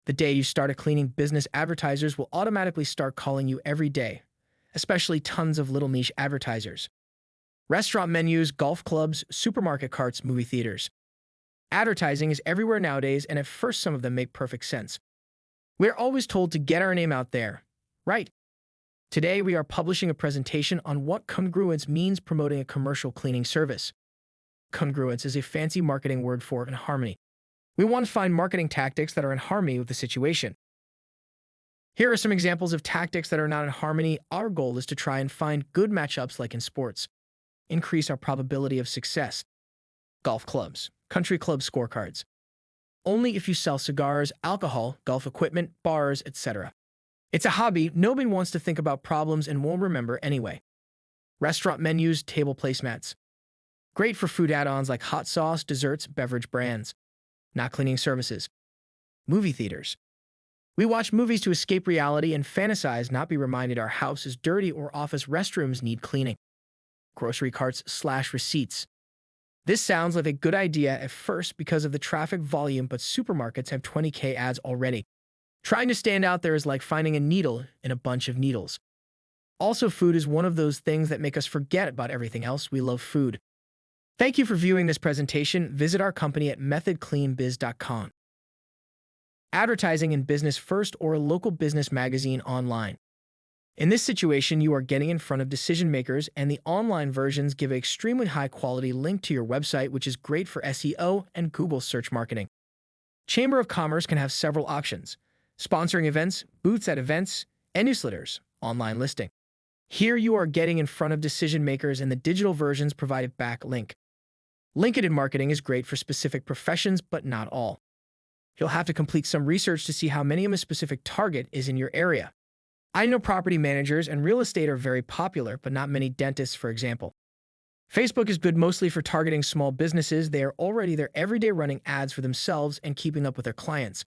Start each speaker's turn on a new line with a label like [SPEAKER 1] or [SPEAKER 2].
[SPEAKER 1] The day you start a cleaning business, advertisers will automatically start calling you every day, especially tons of little niche advertisers. Restaurant menus, golf clubs, supermarket carts, movie theaters. Advertising is everywhere nowadays, and at first some of them make perfect sense. We're always told to get our name out there, right? Today we are publishing a presentation on what congruence means promoting a commercial cleaning service. Congruence is a fancy marketing word for in harmony. We want to find marketing tactics that are in harmony with the situation. Here are some examples of tactics that are not in harmony. Our goal is to try and find good matchups like in sports. Increase our probability of success. Golf clubs, country club scorecards. Only if you sell cigars, alcohol, golf equipment, bars, etc. It's a hobby, nobody wants to think about problems and won't remember anyway. Restaurant menus, table placemats. Great for food add-ons like hot sauce, desserts, beverage brands. Not cleaning services. Movie theaters. We watch movies to escape reality and fantasize, not be reminded our house is dirty or office restrooms need cleaning. Grocery carts/receipts. This sounds like a good idea at first because of the traffic volume, but supermarkets have 20K ads already. Trying to stand out there is like finding a needle in a bunch of needles. Also, food is one of those things that make us forget about everything else. We love food. Thank you for viewing this presentation. Visit our company at methodcleanbiz.com. Advertising in Business First or a local business magazine online. In this situation, you are getting in front of decision makers, and the online versions give an extremely high-quality link to your website, which is great for SEO and Google search marketing. Chamber of Commerce can have several options: sponsoring events, booths at events, and newsletters, online listing. Here you are getting in front of decision makers, and the digital versions provide a backlink. LinkedIn marketing is great for specific professions, but not all. You'll have to complete some research to see how many of a specific target is in your area. I know property managers and real estate are very popular, but not many dentists, for example. Facebook is good mostly for targeting small businesses. They are already there every day running ads for themselves and keeping up with their clients.